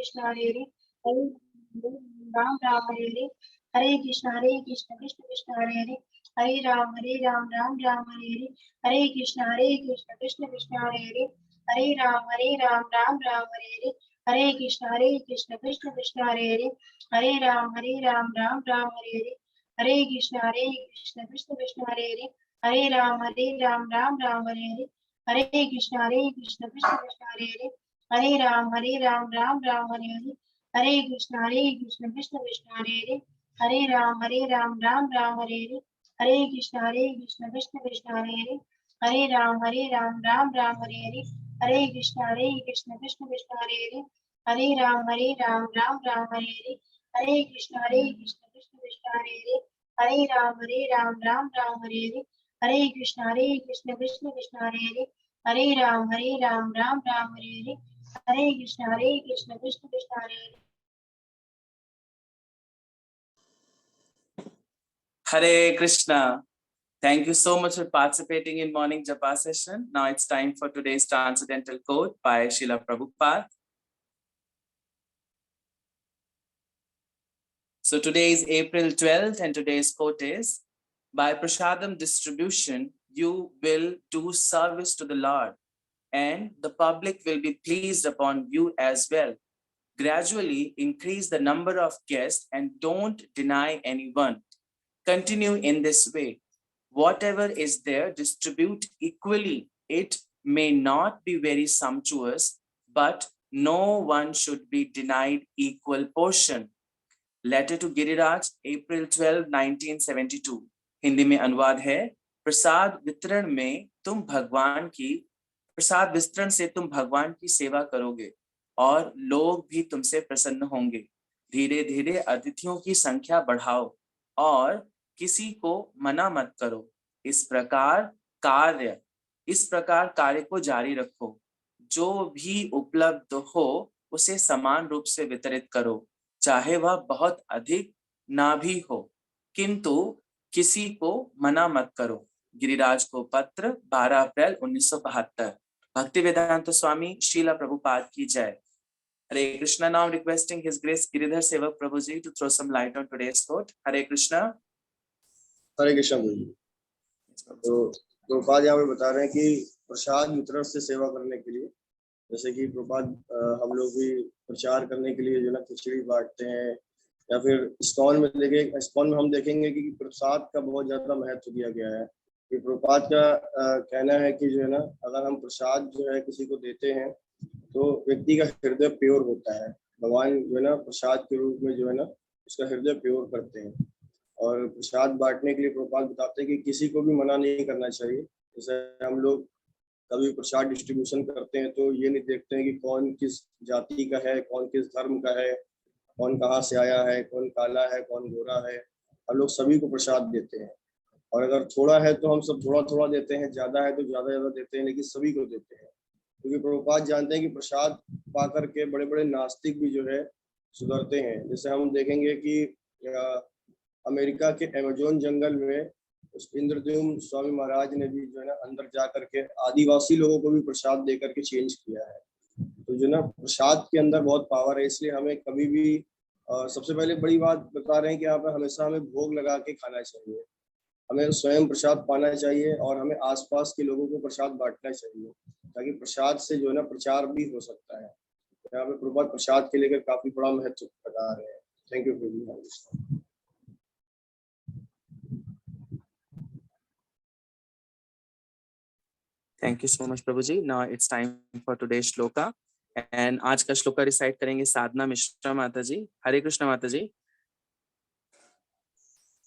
Krishna Hare Ram Ram Hare Krishna Krishna Krishna Hare Ram Ram Ram Hare Krishna Krishna Krishna Hare Ram Ram Ram Hare Krishna Krishna Krishna Hare Ram Ram Ram Hare Krishna Krishna Krishna Hare Ram Ram Ram Hare Krishna Krishna Krishna Hare Ram Ram Ram Hare Krishna Krishna Krishna Hare Ram Ram Ram Hare Krishna Krishna Krishna Hare Ram Ram Ram Hare Krishna Krishna Krishna Hare Ram Ram Ram Hare Krishna Krishna Krishna Hare Ram Ram Ram Hare Krishna Krishna Krishna Hare Ram Ram Ram Hare Krishna Krishna Krishna Hare Krishna. Thank you so much for participating in morning Japa session. Now it's time for today's transcendental quote by Srila Prabhupada. So today is April 12th and today's quote is, by prasadam distribution, you will do service to the Lord and the public will be pleased upon you as well. Gradually increase the number of guests and don't deny anyone. Continue in this way. Whatever is there, distribute equally. It may not be very sumptuous, but no one should be denied equal portion. Letter to Giriraj, April 12, 1972. Hindi में अनुवाद है, प्रसाद वितरण में तुम भगवान की प्रसाद वितरण से तुम भगवान की सेवा करोगे और लोग भी तुमसे प्रसन्न होंगे। धीरे धीरे अतिथियों की संख्या बढ़ाओ और किसी को मना मत करो। इस प्रकार कार्य को जारी रखो। जो भी उपलब्ध हो उसे समान रूप से वितरित करो, चाहे वह बहुत अधिक ना भी हो, किंतु किसी को मना मत करो। गिरिराज को पत्र 12 अप्रैल 1972। भक्तिवेदांत स्वामी श्रीला प्रभुपाद की जय। Hare Krishna. Now requesting His Grace Giridhar Sevak Prabhuji to throw some light on today's quote. Hare Krishna. हरे कृष्ण जी। तो प्रभुपाद यहाँ पे बता रहे हैं कि प्रसाद वितरण से सेवा करने के लिए, जैसे कि प्रभुपाद हम लोग भी प्रचार करने के लिए जो ना खिचड़ी बांटते हैं, या फिर इस्कॉन में हम देखेंगे कि प्रसाद का बहुत ज्यादा महत्व दिया गया है। कि प्रभुपाद का कहना है कि जो है ना, अगर हम प्रसाद जो है किसी को देते हैं तो व्यक्ति का हृदय प्योर होता है। भगवान जो है ना प्रसाद के रूप में जो है ना उसका हृदय प्योर करते हैं। और प्रसाद बांटने के लिए प्रभुपाद बताते हैं कि किसी को भी मना नहीं करना चाहिए। जैसे हम लोग कभी प्रसाद डिस्ट्रीब्यूशन करते हैं तो ये नहीं देखते हैं कि कौन किस जाति का है, कौन किस धर्म का है, कौन कहाँ से आया है, कौन काला है, कौन गोरा है। हम लोग सभी को प्रसाद देते हैं। और अगर थोड़ा है तो हम सब थोड़ा थोड़ा देते हैं, ज्यादा है तो ज्यादा देते हैं, लेकिन सभी को देते हैं। क्योंकि प्रभुपाद जानते हैं कि प्रसाद पा करके बड़े बड़े नास्तिक भी जो है सुधरते हैं। जैसे हम देखेंगे कि अमेरिका के अमेजोन जंगल में उस इंद्रद्युम्न स्वामी महाराज ने भी जो है ना अंदर जा करके आदिवासी लोगों को भी प्रसाद दे करके चेंज किया है। तो जो ना प्रसाद के अंदर बहुत पावर है, इसलिए हमें कभी भी सबसे पहले बड़ी बात बता रहे हैं कि यहाँ पर हमेशा हमें भोग लगा के खाना चाहिए। हमें स्वयं प्रसाद पाना चाहिए और हमें आसपास के लोगों को प्रसाद बांटना चाहिए, ताकि प्रसाद से जो है ना प्रचार भी हो सकता है। यहाँ पे प्रभुपाद प्रसाद के लेकर काफी बड़ा महत्व बता रहे हैं। Thank you Prabhu. Thank you so much, Prabhuji. Now it's time for today's shloka. And आज का श्लोका रिसाइट करेंगे साधना मिश्रा माता जी। हरे कृष्ण माता जी।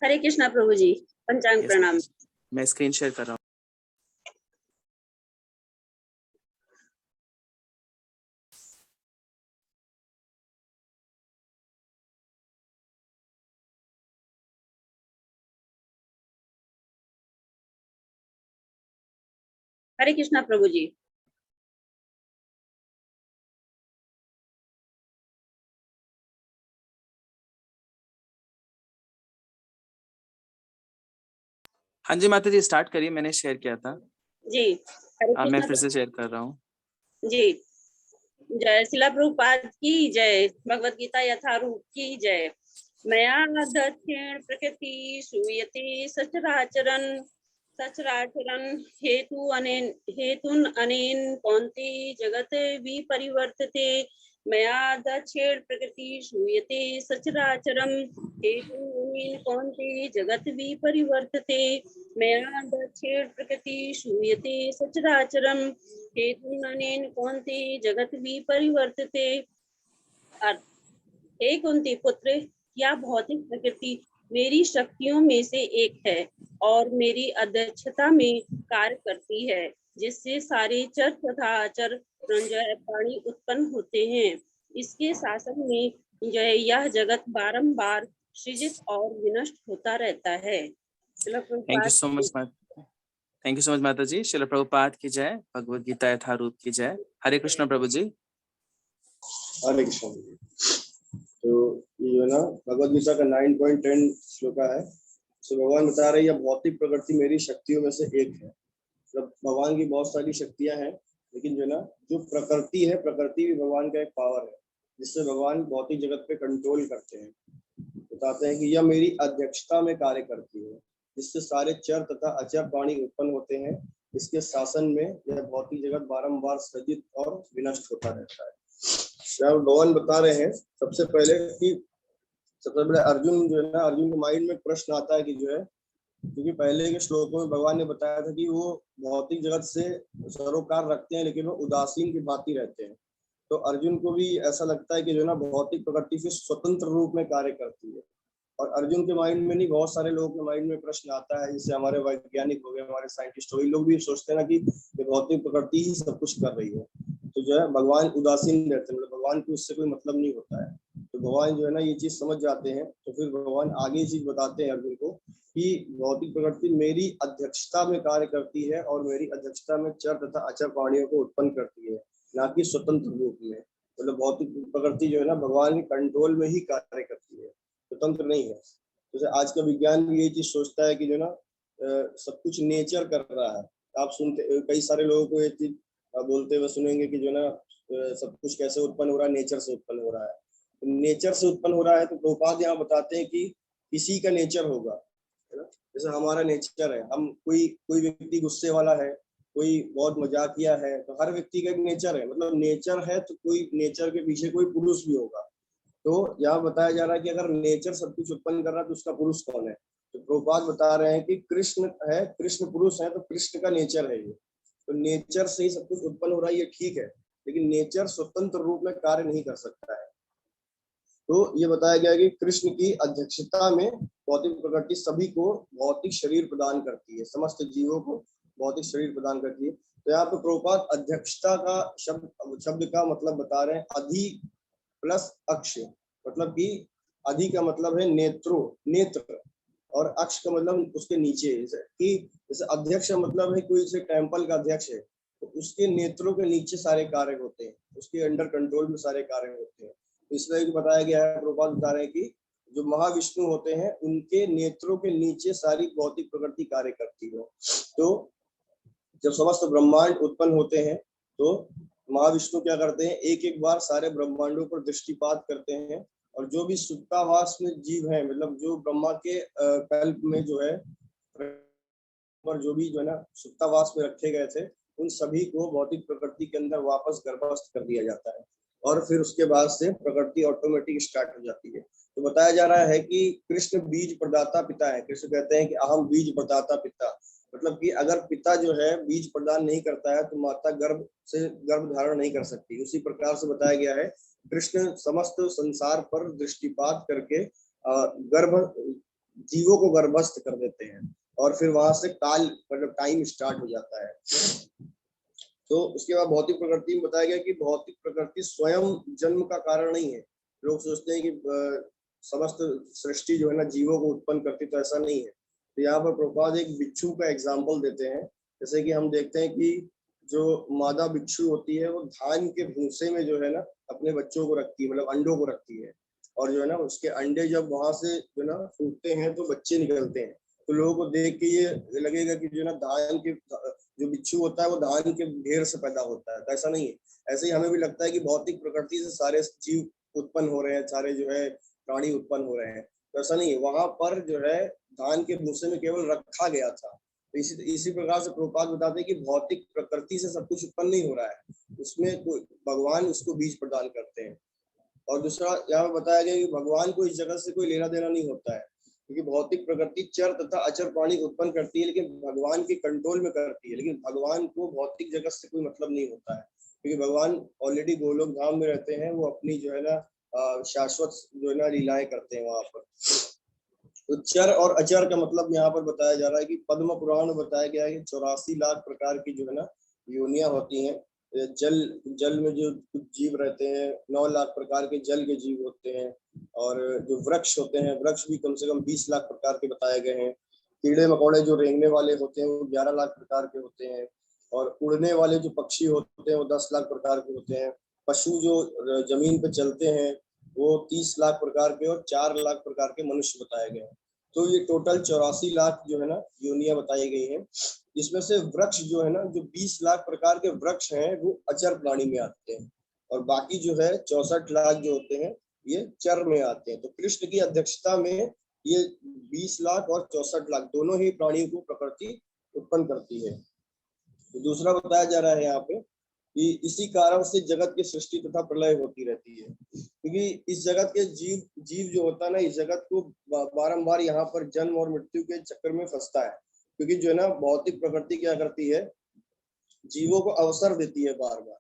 हरे कृष्णा प्रभु जी। पंचांग प्रणाम। मैं स्क्रीन शेयर कर रहा हूँ। हरे कृष्णा प्रभु जी। हाँ जी माता जी, स्टार्ट करिए। मैंने शेयर किया था जी। मैं फिर से शेयर कर रहा हूँ जी। जय। शिला प्रभुपाद की जय। भगवत गीता यथारूप की जय। मया दक्षिण प्रकृति श्रूयते सचराचरन् सचराचरन् हेतुन अनेन कौन्तेय जगत विपरिवर्तते। मया दक्षिण प्रकृति श्रूयते सचराचरम् हेतुन अनेन कौन्तेय जगत विपरिवर्तते। मया दक्षिण प्रकृति श्रूयते सचराचरम् हेतुन अनेन कौन्तेय जगत विपरिवर्तते। अर्थ, हे कुंती पुत्र, यह भौतिक प्रकृति मेरी शक्तियों में से एक है और मेरी अध्यक्षता में कार्य करती है, जिससे सारे चर तथा अचर प्राणी उत्पन्न होते हैं। इसके शासन में जो है यह जगत बारंबार सृजित और विनष्ट होता रहता है। Thank you so much, Thank you so much, Mataji. Srila Prabhupada की जय। भगवत गीता यथारूप की जय। हरे कृष्ण प्रभु जी। हरे कृष्ण। तो ये जो है ना भगवत गीता का 9.10 श्लोका है। तो भगवान बता रहे हैं यह भौतिक प्रकृति मेरी शक्तियों में से एक है। मतलब भगवान की बहुत सारी शक्तियां हैं, लेकिन जो है ना जो प्रकृति है, प्रकृति भी भगवान का एक पावर है, जिससे भगवान भौतिक जगत पे कंट्रोल करते हैं। बताते हैं कि यह मेरी अध्यक्षता में कार्य करती है, जिससे सारे चर तथा अचर प्राणी उत्पन्न होते हैं। इसके शासन में यह भौतिक जगत बारंबार सृजित और विनष्ट होता रहता है। भगवान बता रहे हैं सबसे पहले अर्जुन जो है ना, अर्जुन के माइंड में प्रश्न आता है कि जो है, क्योंकि पहले के श्लोकों में भगवान ने बताया था कि वो भौतिक जगत से सरोकार रखते हैं, लेकिन वो उदासीन की भांति रहते हैं। तो अर्जुन को भी ऐसा लगता है कि जो है ना भौतिक प्रकृति से स्वतंत्र रूप में कार्य करती है। और अर्जुन के माइंड में नहीं, बहुत सारे लोगों के माइंड में प्रश्न आता है, जैसे हमारे वैज्ञानिक हो गए, हमारे साइंटिस्ट हो गए, लोग भी सोचते हैं ना कि भौतिक प्रकृति ही सब कुछ कर रही है। तो जो है भगवान उदासीन रहते हैं, मतलब भगवान को उससे कोई मतलब नहीं होता है। तो भगवान जो है ना ये चीज समझ जाते हैं, तो फिर भगवान आगे ये चीज बताते हैं अर्जुन को कि भौतिक प्रकृति मेरी अध्यक्षता में कार्य करती है और मेरी अध्यक्षता में चर तथा अचर प्राणियों को उत्पन्न करती है, ना कि स्वतंत्र रूप में। मतलब भौतिक प्रकृति जो है ना भगवान के कंट्रोल में ही कार्य करती है, स्वतंत्र नहीं है। जैसे आज का विज्ञान भी ये चीज सोचता है कि जो ना सब कुछ नेचर कर रहा है। आप सुनते कई सारे लोगों को ये चीज बोलते हुए सुनेंगे कि जो ना सब कुछ कैसे उत्पन्न हो रहा है, नेचर से उत्पन्न हो रहा है। तो नेचर से उत्पन्न हो रहा है तो प्रभुपाद यहाँ बताते हैं कि किसी का नेचर होगा, है ना। जैसे हमारा नेचर है, हम कोई व्यक्ति गुस्से वाला है, कोई बहुत मजाकिया है, तो हर व्यक्ति का एक नेचर है। मतलब नेचर है तो कोई नेचर के पीछे कोई पुरुष भी होगा। तो यहाँ बताया जा रहा है कि अगर नेचर सब कुछ उत्पन्न कर रहा है तो उसका पुरुष कौन है। तो प्रभुपाद बता रहे हैं कि कृष्ण है, कृष्ण पुरुष है, तो कृष्ण का नेचर है ये। तो नेचर से ही सब कुछ उत्पन्न हो रहा है, ये ठीक है, लेकिन नेचर स्वतंत्र रूप में कार्य नहीं कर सकता है। तो ये बताया गया कि कृष्ण की अध्यक्षता में भौतिक प्रकृति सभी को भौतिक शरीर प्रदान करती है, समस्त जीवों को भौतिक शरीर प्रदान करती है। तो यहाँ पे प्रभुपाद अध्यक्षता का शब्द का मतलब बता रहे हैं अधि प्लस अक्ष। मतलब कि अधि का मतलब है नेत्र, और अक्ष का मतलब उसके नीचे। जैसे अध्यक्ष मतलब है कोई से टेम्पल का अध्यक्ष है, तो उसके नेत्रों के नीचे सारे कार्य होते हैं, उसके अंडर कंट्रोल में सारे कार्य होते हैं। इसलिए बताया गया है, प्रभुपाद बता रहे हैं कि जो महाविष्णु होते हैं उनके नेत्रों के नीचे सारी भौतिक प्रकृति कार्य करती है। तो जब समस्त ब्रह्मांड उत्पन्न होते हैं तो महाविष्णु क्या करते हैं, एक एक बार सारे ब्रह्मांडों पर दृष्टिपात करते हैं, और जो भी सुप्तावास में जीव है, मतलब जो ब्रह्मा के कल्प में जो है, और जो भी जो है ना सुप्तावास में रखे गए थे, उन सभी को भौतिक प्रकृति के अंदर वापस गर्भस्थ कर दिया जाता है, और फिर उसके बाद से प्रकृति ऑटोमेटिक स्टार्ट हो जाती है। तो बताया जा रहा है कि कृष्ण बीज प्रदाता पिता है। कृष्ण कहते हैं कि अहम बीज प्रदाता पिता। मतलब कि अगर पिता जो है बीज प्रदान नहीं करता है तो माता गर्भ धारण नहीं कर सकती। उसी प्रकार से बताया गया है कृष्ण समस्त संसार पर दृष्टिपात करके जीवों को गर्भस्थ कर देते हैं, और फिर वहां से काल मतलब टाइम स्टार्ट हो जाता है। तो उसके बाद भौतिक प्रकृति में बताया गया कि भौतिक प्रकृति स्वयं जन्म का कारण नहीं है। लोग सोचते हैं कि समस्त सृष्टि जो है ना जीवों को उत्पन्न करती, तो ऐसा नहीं है। तो यहाँ पर प्रभुपाद एक बिच्छू का एग्जाम्पल देते हैं। जैसे कि हम देखते हैं कि जो मादा बिच्छू होती है वो धान के भूसे में जो है ना अपने बच्चों को रखती है, मतलब अंडों को रखती है, और जो है ना उसके अंडे जब वहां से जो है ना फूटते हैं तो बच्चे निकलते हैं। तो लोगों को देख के ये लगेगा कि जो ना धान के जो बिच्छू होता है वो धान के ढेर से पैदा होता है, तो ऐसा नहीं है। ऐसे ही हमें भी लगता है कि भौतिक प्रकृति से सारे जीव उत्पन्न हो रहे हैं, सारे जो है प्राणी उत्पन्न हो रहे हैं, तो ऐसा नहीं है। वहां पर जो है धान के भूसे में केवल रखा गया था। तो इसी प्रकार से प्रभुपाद बताते हैं कि भौतिक प्रकृति से सब कुछ उत्पन्न नहीं हो रहा है, उसमें भगवान उसको बीज प्रदान करते हैं। और दूसरा यहाँ बताया गया कि भगवान को इस जगत से कोई लेना देना नहीं होता है, क्योंकि भौतिक प्रकृति चर तथा अचर प्राणी उत्पन्न करती है, लेकिन भगवान के कंट्रोल में करती है। लेकिन भगवान को भौतिक जगत से कोई मतलब नहीं होता है, क्योंकि भगवान ऑलरेडी गोलोक धाम में रहते हैं, वो अपनी जो है ना शाश्वत जो है ना लीलाएं करते हैं वहां पर। तो चर और अचर का मतलब यहाँ पर बताया जा रहा है कि पद्म पुराण में बताया गया है कि 84 लाख प्रकार की जो है ना योनियां होती हैं। जल में जो कुछ जीव रहते हैं, 9 लाख प्रकार के जल के जीव होते हैं। और जो वृक्ष होते हैं, वृक्ष भी कम से कम 20 लाख प्रकार के बताए गए हैं। कीड़े मकोड़े जो रेंगने वाले होते हैं वो 11 लाख प्रकार के होते हैं। और उड़ने वाले जो पक्षी होते हैं वो 10 लाख प्रकार के होते हैं। पशु जो जमीन पर चलते हैं वो 30 लाख प्रकार के और 4 लाख प्रकार के मनुष्य बताए गए हैं। तो ये टोटल 84 लाख जो है ना योनियां बताई गई हैं। इसमें से वृक्ष जो है ना, जो 20 लाख प्रकार के वृक्ष हैं वो अचर प्राणी में आते हैं, और बाकी जो है 64 लाख जो होते हैं ये चर में आते हैं। तो कृष्ण की अध्यक्षता में ये 20 लाख और 64 लाख दोनों ही प्राणियों को प्रकृति उत्पन्न करती है। तो दूसरा बताया जा रहा है यहाँ पे कि इसी कारण से जगत की सृष्टि तथा प्रलय होती रहती है, क्योंकि इस जगत के जीव जो होता है ना, इस जगत को बारंबार यहाँ पर जन्म और मृत्यु के चक्कर में फंसता है। क्योंकि जो है ना भौतिक प्रकृति क्या करती है, जीवों को अवसर देती है बार बार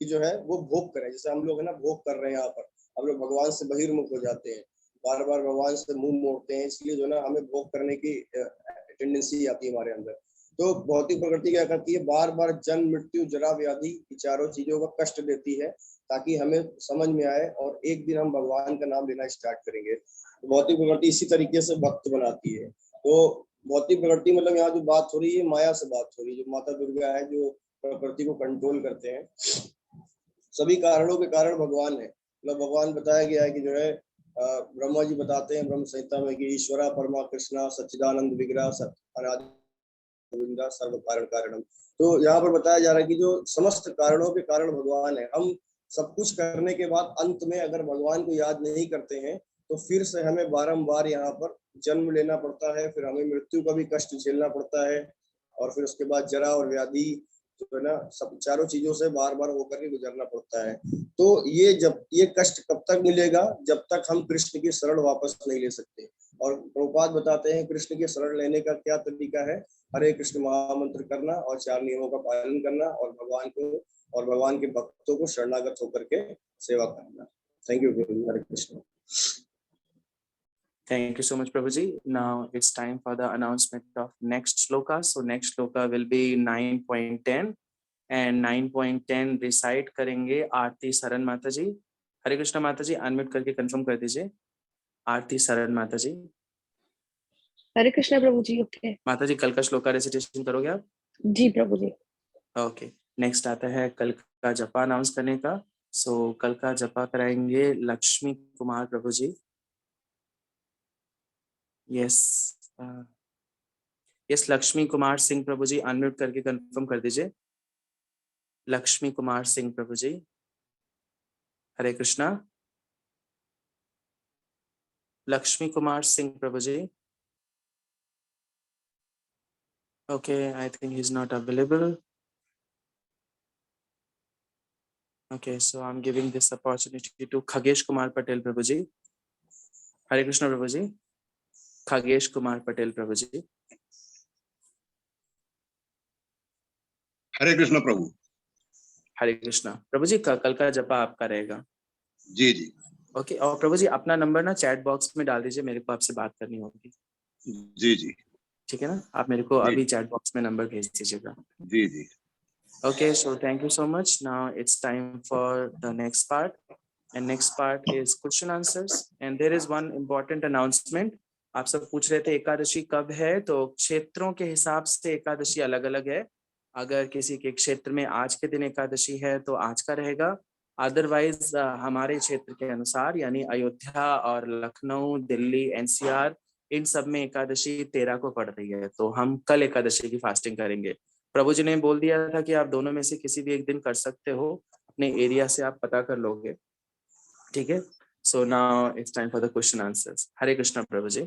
कि जो है वो भोग करें। जैसे हम लोग है ना भोग कर रहे हैं, यहाँ पर हम लोग भगवान से बहिर्मुख हो जाते हैं, बार बार भगवान से मुंह मोड़ते हैं, इसलिए जो है ना हमें भोग करने की टेंडेंसी आती है हमारे अंदर। तो भौतिक प्रकृति क्या करती है, बार बार जन्म मृत्यु जरा व्याधि चारों चीजों का कष्ट देती है, ताकि हमें समझ में आए और एक दिन हम भगवान का नाम लेना स्टार्ट करेंगे। तो भौतिक प्रकृति इसी तरीके से भक्त बनाती है। तो भौतिक प्रकृति मतलब यहाँ जो बात हो रही है माया से बात हो रही है, जो माता दुर्गा है जो प्रकृति को कंट्रोल करते हैं। सभी कारणों के कारण भगवान है। मतलब भगवान बताया गया है कि जो है ब्रह्मा जी बताते हैं ब्रह्म संहिता में कि ईश्वरा परमा कृष्णा सच्चिदानंद विग्रह अनादि गोविंदा सर्व कारण कारणम। तो यहाँ पर बताया जा रहा है कि जो समस्त कारणों के कारण भगवान है। हम सब कुछ करने के बाद अंत में अगर भगवान को याद नहीं करते हैं तो फिर से हमें बारंबार यहाँ पर जन्म लेना पड़ता है, फिर हमें मृत्यु का भी कष्ट झेलना पड़ता है, और फिर उसके बाद जरा और व्याधि जो है ना सब चारों चीजों से बार बार होकर के गुजरना पड़ता है। तो ये कष्ट कब तक मिलेगा, जब तक हम कृष्ण की शरण वापस नहीं ले सकते। और प्रभुपाद बताते हैं कृष्ण की शरण लेने का क्या तरीका है, हरे कृष्ण महामंत्र करना और 4 नियमों का पालन करना और भगवान को और भगवान के भक्तों को शरणागत होकर के सेवा करना। Thank you. Hare Krishna. Thank you so much, Prabhuji. Now it's time for the announcement of next shloka. So next shloka will be 9.10 and 9.10 recite करेंगे आरती सरन माता जी। हरे कृष्ण माता जी, अनम्यूट करके कंफर्म कर दीजिए। आरती सरन माता जी। हरे कृष्ण प्रभु जी। ओके माता जी, कल का श्लोका रेसिटेशन करोगे आप? जी प्रभु जी। ओके, नेक्स्ट आता है कल का जपा अनाउंस करने का। सो कल का जपा कराएंगे लक्ष्मी कुमार प्रभु जी। यस लक्ष्मी कुमार सिंह प्रभु जी, अनम्यूट करके कंफर्म कर दीजिए। लक्ष्मी कुमार सिंह प्रभु जी। हरे कृष्णा। लक्ष्मी कुमार सिंह प्रभु जी। Okay, I think he's not available. Okay, so I'm giving this opportunity to Khagesh Kumar Patel Prabhu ji. Hare Krishna Prabhu ji. Khagesh Kumar Patel Prabhu ji. हरे कृष्ण प्रभु। हरे कृष्णा प्रभु जी, कल का जपा आपका रहेगा। जी जी। ओके, और प्रभु जी अपना नंबर ना चैट बॉक्स में डाल दीजिए, मेरे को आपसे बात करनी होगी। जी जी ठीक है ना, आप मेरे को अभी चैट बॉक्स में नंबर भेज दीजिएगा। जी जी। Okay, so thank you so much. Now it's time for the next part, and next part is question answers. And there is one important announcement. आप सब पूछ रहे थे एकादशी कब है, तो क्षेत्रों के हिसाब से एकादशी अलग अलग है। अगर किसी के क्षेत्र में आज के दिन एकादशी है तो आज का रहेगा, अदरवाइज हमारे क्षेत्र के अनुसार यानी अयोध्या और लखनऊ, दिल्ली, NCR इन सब में एकादशी 13 को पड़ रही है, तो हम कल एकादशी की फास्टिंग करेंगे। प्रभु जी ने बोल दिया था कि आप दोनों में से किसी भी एक दिन कर सकते हो, अपने एरिया से आप पता कर लोगे, ठीक है। So now it's time for the question answers. Hare Krishna प्रभु जी।